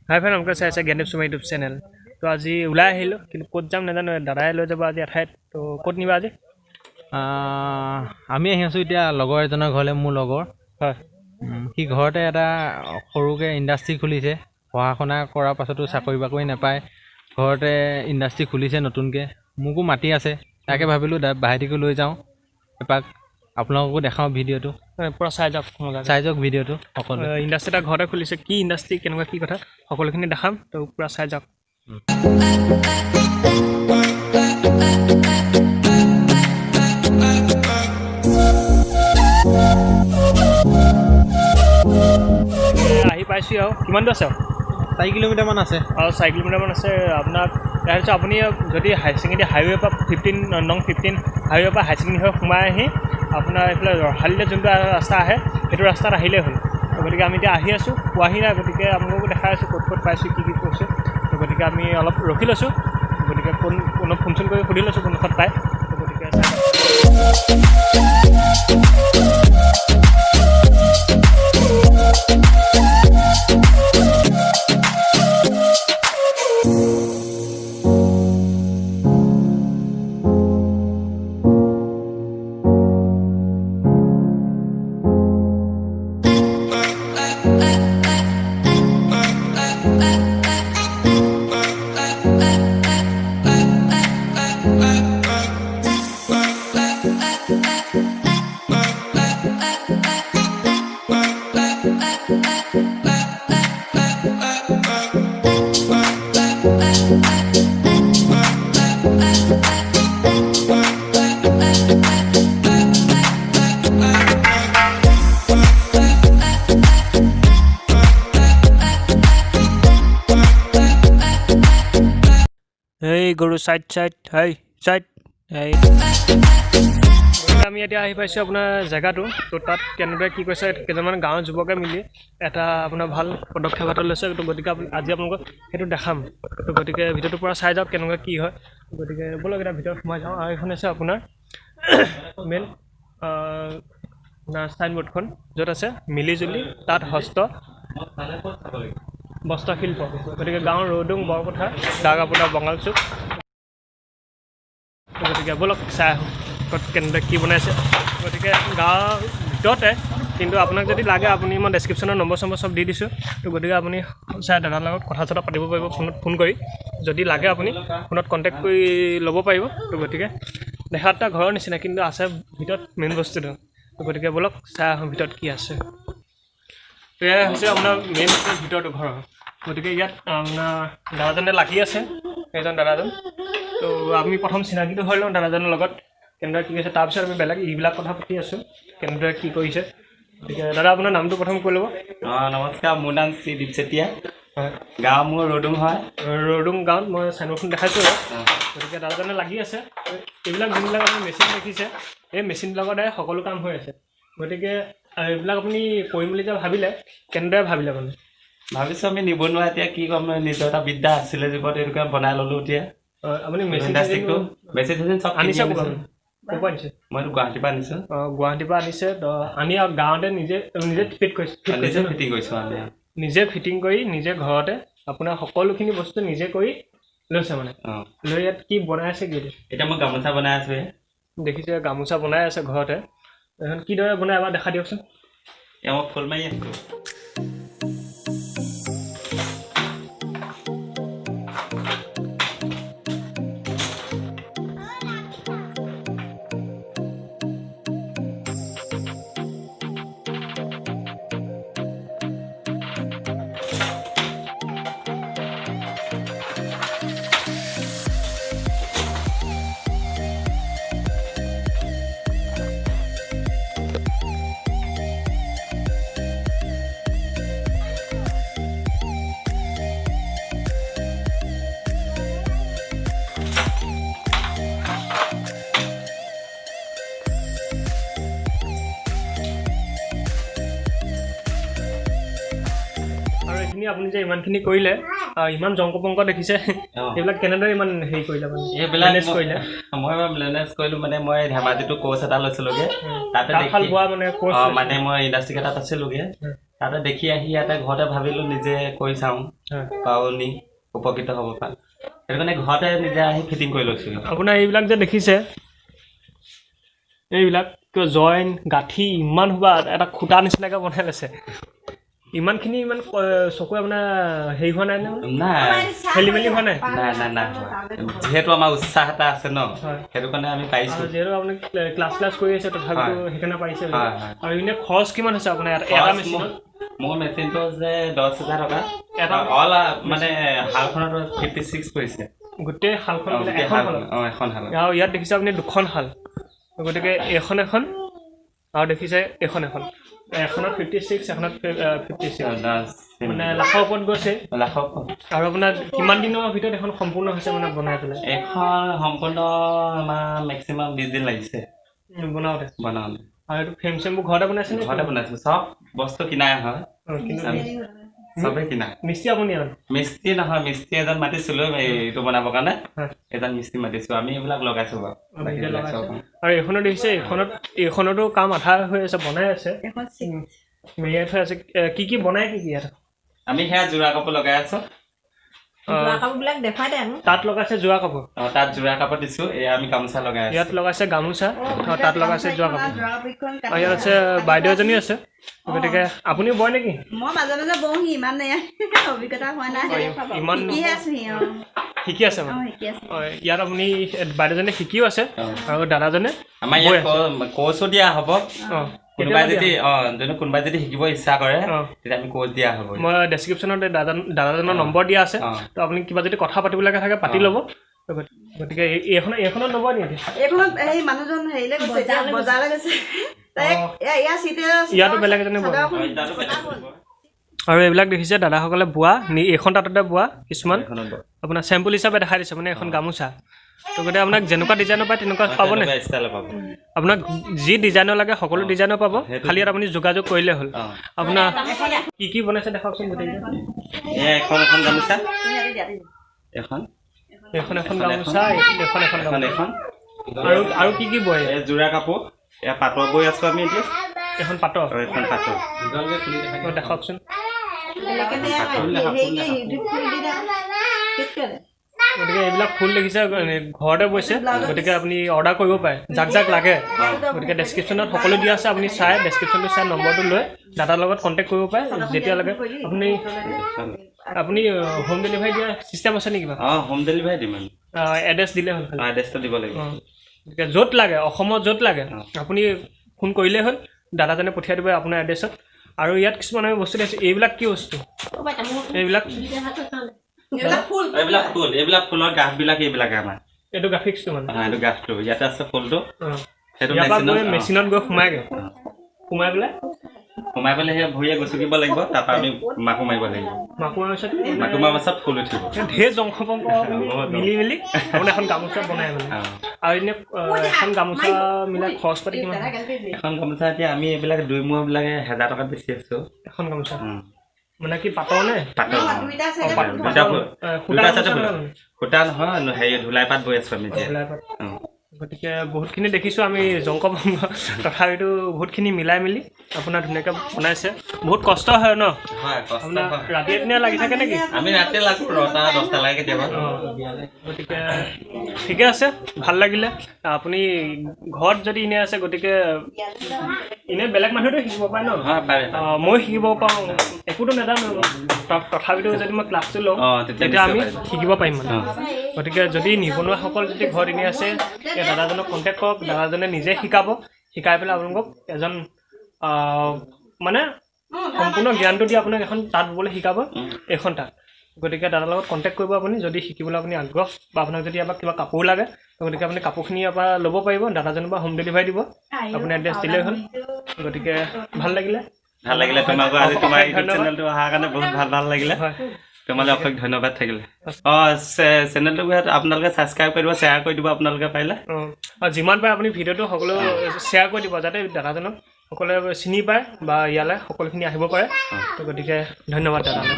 হাই friend, আপোনালোকে চাই আছে জ্ঞানদীপ শৰ্মা ইউটিউব চেনেল। তো আজি ওলাই আহিলোঁ, কিন্তু ক'ত যাম নাজানো। দাদাই লৈ যাব আজি এঠাইত। তো ক'ত নিবা আজি? আমি আহি আছোঁ এতিয়া লগৰ এজনৰ ঘৰলৈ। মোৰ লগৰ হয়, সি ঘৰতে এটা সৰুকৈ ইণ্ডাষ্ট্ৰি খুলিছে। পঢ়া শুনা কৰাৰ পাছতো চাকৰি বাকৰি নাপায়, ঘৰতে ইণ্ডাষ্ট্ৰি খুলিছে নতুনকৈ। মোকো মাতি আছে, তাকে ভাবিলোঁ ভাইটিকো লৈ যাওঁ এপাক, আপোনালোককো দেখাওঁ ভিডিঅ'টো। পূৰা চাই যাওক, চাই যাওক ভিডিঅ'টো সকলো। ইণ্ডাষ্ট্ৰি এটা ঘৰতে খুলিছে, কি ইণ্ডাষ্ট্ৰি, কেনেকুৱা কি কথা সকলোখিনি দেখাম। তো পূৰা চাই যাওক। আহি পাইছোঁ আৰু কিমান দূৰ আছে আৰু 4 কিলোমিটাৰমান আছে। আৰু 4 কিলোমিটাৰমান আছে। আপোনাক তাৰপিছত আপুনি যদি হাই ছেকেণ্ডেৰী হাইৱে পৰা 15 হাইৱে পৰা হাই ছেকেণ্ডেৰী হৈ সোমাই আহি আপোনাৰ এইফালে ৰহালিলৈ যোনটো ৰাস্তা আহে, সেইটো ৰাস্তাত আহিলেই হ'ল। গতিকে আমি এতিয়া আহি আছোঁ, পোৱাহি নাই। গতিকে আপোনালোকো দেখাই আছোঁ ক'ত ক'ত পাইছোঁ, কি কৈছোঁ। গতিকে আমি অলপ ৰখি লৈছোঁ। গতিকে কোনক ফোন চোন কৰি সুধি লৈছোঁ কোনডোখৰত পায়। গতিকে এই গৰু চাইড এই আমি এতিয়া আহি পাইছোঁ আপোনাৰ জেগাটো। তো তাত কেনেদৰে কি কৈছে, কেইজনমান গাঁৱৰ যুৱকে মিলি এটা আপোনাৰ ভাল পদক্ষেপ হাতত লৈছে। তো গতিকে আজি আপোনালোকক সেইটো দেখাম। তো গতিকে ভিডিঅ'টোৰ পৰা চাই যাওক কেনেকুৱা কি হয়। গতিকে ব'লক এটা ভিতৰত সোমাই যাওঁ। আৰু এইখন আছে আপোনাৰ মেইন চাইনবোৰ্ডখন, য'ত আছে মিলিজুলি তাত বস্ত্ৰশিল্প। গতিকে গাঁৱৰ ৰৌডুং, বৰপথাৰ, দাগাপোতা, বঙালচুক। গতিকে ব'লক চাই আহোঁ ক'ত কেনেদৰে কি বনাইছে। গতিকে গাঁৱৰ ভিতৰতে, কিন্তু আপোনাক যদি লাগে আপুনি, মই ডেছক্ৰিপশ্যনৰ নম্বৰ চব দি দিছোঁ। তো গতিকে আপুনি চাই দাদাৰ লগত কথা চথা পাতিব পাৰিব ফোন কৰি। যদি লাগে আপুনি ফোনত কণ্টেক্ট কৰি ল'ব পাৰিব। তো গতিকে দেখাত এটা ঘৰৰ নিচিনা, কিন্তু আছে ভিতৰত মেইন বস্তুটো। তো গতিকে ব'লক চাই আহোঁ ভিতৰত কি আছে। তো এয়া হৈছে আপোনাৰ মেইন ভিতৰটো ঘৰৰ। গতিকে ইয়াত আপোনাৰ দাদাজনে লাগি আছে, সেইজন দাদাজন। তো আমি প্ৰথম চিনাকিটো হৈ লওঁ দাদাজনৰ লগত, কেনেদৰে কি কৰিছে। তাৰপিছত আমি বেলেগ এইবিলাক কথা পাতি আছোঁ, কেনেদৰে কি কৰিছে। গতিকে দাদা আপোনাৰ নামটো প্ৰথম কৈ ল'ব। নমস্কাৰ, মোৰ নাম শ্ৰী দীপ চেতিয়া। হয়, গাঁও মোৰ ৰৌডুং হয়। ৰৌডুং গাঁৱত মই চাইনবোৰ্ডখন দেখাইছোঁ। গতিকে দাদাজনে লাগি আছে। এইবিলাক যোনবিলাক আপুনি মেচিন দেখিছে, এই মেচিনবিলাকৰ দ্বাৰাই সকলো কাম হৈ আছে। গতিকে এইবিলাক আপুনি কৰিম বুলি যে ভাবিলে, কেনেদৰে ভাবিলে মানে? ভাবিছোঁ আমি নিবনুৱা, এতিয়া কি ক'ম, নিজৰ এটা বিদ্যা আছিলে জীৱনত, এইটোকে বনাই ল'লোঁ। এতিয়া আপুনি মেচিন চব আনিছে? আনিছোঁ। ক'ৰ পৰা আনিছে? মইতো গুৱাহাটীৰ পৰা আনিছোঁ। গুৱাহাটীৰ পৰা আনিছে। তো আনি আৰু গাঁৱতে নিজে ফিটিং কৰিছোঁ আমি। নিজে ফিটিং কৰি নিজে ঘৰতে আপোনাৰ সকলোখিনি বস্তু নিজে কৰি লৈছে মানে। লৈ ইয়াত কি বনাই আছে, কি এতিয়া মই গামোচা বনাই আছোঁ। দেখিছে গামোচা বনাই আছে ঘৰতে। এখন কিদৰে বনাই এবাৰ দেখা দিয়কচোন। এয়া মই ফুল মাৰি আছোঁ। আপুনি যে ইমানখিনি কৰিলে, ইমান জংকপংক দেখিছে, এইবিলাক কেনেদৰে ইমান হেৰি কৰিলে মানে? এইবিলাক মই মেনেজ কৰিলোঁ মানে, মই ধেমাজিতো কোৰ্চ এটা লৈছিলোঁগৈ। তাতে মানে মই ইণ্ডাষ্ট্ৰি এটাত আছিলোঁগৈ। তাতে দেখি আহি ইয়াতে ঘৰতে ভাবিলোঁ নিজে কৰি চাওঁ পাওঁ নি উপকৃত হ'ব পাৰে সেইটো কাৰণে ঘৰতে নিজে আহি ফিটিং কৰি লৈছোঁ আপোনাৰ এইবিলাক যে দেখিছে এইবিলাক কিয় জইন গাঁঠি ইমান হোৱা এটা খুটা নিচিনাকৈ বনাই লৈছে ইমানখিনি ইমান চকুৱে আপোনাৰ হেৰি হোৱা নাই নাই খেলি মেলি হোৱা নাই নাই যিহেতু আমাৰ উৎসাহ এটা আছে ন সেইটো কাৰণে আমি পাৰিছোঁ যিহেতু আপুনি ক্লাছ কৰি আছে তথাপিতো সেইকাৰণে পাৰিছে আৰু এনে খৰচ কিমান হৈছে আপোনাৰ এটা মেচিনত মোৰ মেচিনটো যে 10,000 টকা এটা অল মানে শালখনত 56 পৰিছে গোটেই শালখন এখন শাল আৰু ইয়াত দেখিছে আপুনি দুখন শাল গতিকে এখন আৰু দেখিছে এখন এখনত 56 এখনত 56 মানে লাখৰ ওপৰত গৈছে আৰু আপোনাৰ কিমান দিনৰ ভিতৰত এখন সম্পূৰ্ণ হৈছে মানে বনাই পেলাই এখন সম্পূৰ্ণ আমাৰ মেক্সিমাম 20 দিন লাগিছে বনাওঁতে আৰু এইটো ফ্ৰেম চেমবোৰ ঘৰতে বনাইছোঁ চব বস্তু কিনাই হয় চবেই কিনা মিস্ত্ৰী আপুনি মিস্ত্ৰী নহয় মিস্ত্ৰী এজন মাতিছিলোঁ এইটো বনাবৰ কাৰণে এজন মিস্ত্ৰী মাতিছোঁ আমি এইবিলাক লগাইছোঁ বাৰু আৰু এইখনত দেখিছে এইখনতো কাম আধা হৈ আছে বনাই আছে মেৰিয়াই থৈ আছে কি বনাই কি ইয়াত আমি সেয়া যোৰা কাপোৰ লগাই আছোঁ তাত লগাইছে যোৰা কাপোৰ তাত যোৰা কাপোৰ দিছোঁ এয়া আমি গামোচা লগাই আছোঁ ইয়াত লগাইছে গামোচা তাত লগাইছে যোৰা কাপোৰ আৰু ইয়াত আছে বাইদেউ এজনী আছে গতিকে আপুনি বয় নেকি মই মাজে মাজে বহোহি ইমান অভিজ্ঞতা হোৱা নাই ইমান শিকি আছে মানে ইয়াত আপুনি বাইদেউজনে শিকিও আছে আৰু দাদাজনে আমাৰ ইয়াত কোৰ্চো দিয়া হ'ব কোনোবাই যদি শিকিব ইচ্ছা কৰে তেতিয়া আমি কোৰ্চ দিয়া হ'ব মই ডেছক্ৰিপশ্যনত দাদাজনৰ নম্বৰ দিয়া আছে তো আপুনি কিবা যদি কথা পাতিবলগীয়া থাকে পাতি ল'ব গতিকে এইখনত নবয় নেকি এইখনত এই মানুহজন হেৰিলে গৈছে বজাৰলৈ গৈছে ইয়াতো বেলেগ এজনে বয় আৰু এইবিলাক দেখিছে দাদাসকলে বোৱা এইখন তাঁততে বোৱা কিছুমান আপোনাৰ চেম্পুল হিচাপে দেখাই দিছে মানে এখন গামোচা তো গতিকে আপোনাক যেনেকুৱা ডিজাইনৰ পায় তেনেকুৱা পাবনে আপোনাক যি ডিজাইনৰ লাগে সকলো ডিজাইনৰ পাব খালি ইয়াত আপুনি যোগাযোগ কৰিলে হ'ল আপোনাৰ কি বনাইছে দেখাওকচোন এখন গামোচা আৰু কি বয় যোৰা কাপোৰ এয়া পাটৰ বৈ আছোঁ আমি এতিয়া এখন পাটৰ দেখাওকচোন গতিকে এইবিলাক ফুল দেখিছে ঘৰতে বৈছে গতিকে আপুনি অৰ্ডাৰ কৰিব পাৰে যাক লাগে গতিকে ডেছক্ৰিপশ্যনত সকলো দিয়া আছে আপুনি চাই ডেছক্ৰিপশ্যনটো চাই নম্বৰটো লৈ দাদাৰ লগত কণ্টেক্ট কৰিব পাৰে যেতিয়া লাগে আপুনি হোম ডেলিভাৰী দিয়া চিষ্টেম আছে নেকি হোম ডেলিভাৰী দিম এড্ৰেছ দিলে হ'ল এড্ৰেছটো দিব লাগিব গতিকে য'ত লাগে অসমত য'ত লাগে আপুনি ফোন কৰিলেই হ'ল দাদাজনে পঠিয়াই দিব আপোনাৰ এড্ৰেছত আৰু ইয়াত কিছুমান আমি বস্তু দিছোঁ এইবিলাক কি বস্তু এইবিলাক ফুলৰ গাঁঠবিলাক এইবিলাকে আমাৰ এইটো গ্ৰাফিক্সটো মানে এইটো গাঁঠটো ইয়াতে আছে ফুলটো সেইটো মেচিনত গৈ সোমাই পেলাই সেই ভৰিয়ে গচকিব লাগিব তাৰপৰা আমি মাকো মাৰিব লাগিব মাকো মাৰাৰ পাছত ফুল উঠিব ঢেৰ জংঘ পংঘ মিলি আপুনি এখন গামোচা বনাই মানে আৰু এনে এখন গামোচা মিলাই খৰচ পাতি কিমান এখন গামোচা এতিয়া আমি এইবিলাক 2 মূৰবিলাকে 1000 টকাত বেছি আছোঁ এখন গামোচা মানে কি পাটৰ নে সূতা নহয় হেৰি ধুলাই পাত বৈ আছোঁ আমি গতিকে বহুতখিনি দেখিছোঁ আমি জংক পংক তথাপিতো বহুতখিনি মিলাই মেলি আপোনাৰ ধুনীয়াকৈ বনাইছে বহুত কষ্ট হয় ন আপোনাৰ ৰাতি এদিনীয়া লাগি থাকে নেকি আমি ৰাতি লাগো 9টা-10টা লাগে কেতিয়াবা গতিকে ঠিকে আছে ভাল লাগিলে আপুনি ঘৰত যদি এনে আছে গতিকে এনে বেলেগ মানুহেতো শিকিব পাৰে ন মই শিকিব পাৰোঁ একোতো নাজানো তথাপিতো যদি মই ক্লাছটো লওঁ তেতিয়া আমি শিকিব পাৰিম মানে গতিকে যদি নিবনুৱাসকল যদি ঘৰত এনে আছে দাদাজনক কণ্টেক্ট কৰক দাদাজনে নিজে শিকাই পেলাই আপোনালোকক এজন মানে সম্পূৰ্ণ জ্ঞানটো দি আপোনাক এখন তাঁত ববলৈ শিকাব এখন তাঁত গতিকে দাদাৰ লগত কণ্টেক্ট কৰিব আপুনি যদি শিকিবলৈ আপুনি আগ্ৰহ বা আপোনাক যদি ইয়াৰ কিবা কাপোৰ লাগে গতিকে আপুনি কাপোৰখিনি ইয়াৰ পৰা ল'ব পাৰিব দাদাজনৰ পৰা হোম ডেলিভাৰী দিব আপুনি এড্ৰেছ দিলেই হ'ল গতিকে ভাল লাগিলে তোমাক আজি তোমাৰ ইউটিউব চেনেলটো অহাৰ কাৰণে বহুত ভাল লাগিলে তোমালৈ অশেষ ধন্যবাদ থাকিলে চেনেলটো আপোনালোকে ছাবস্ক্ৰাইব কৰিব শ্বেয়াৰ কৰি দিব আপোনালোকে পাৰিলে যিমান পাৰে আপুনি ভিডিঅ'টো সকলো শ্বেয়াৰ কৰি দিব যাতে দাদাজনক সকলোৱে চিনি পায় বা ইয়ালৈ সকলোখিনি আহিব পাৰে গতিকে ধন্যবাদ দাদালৈ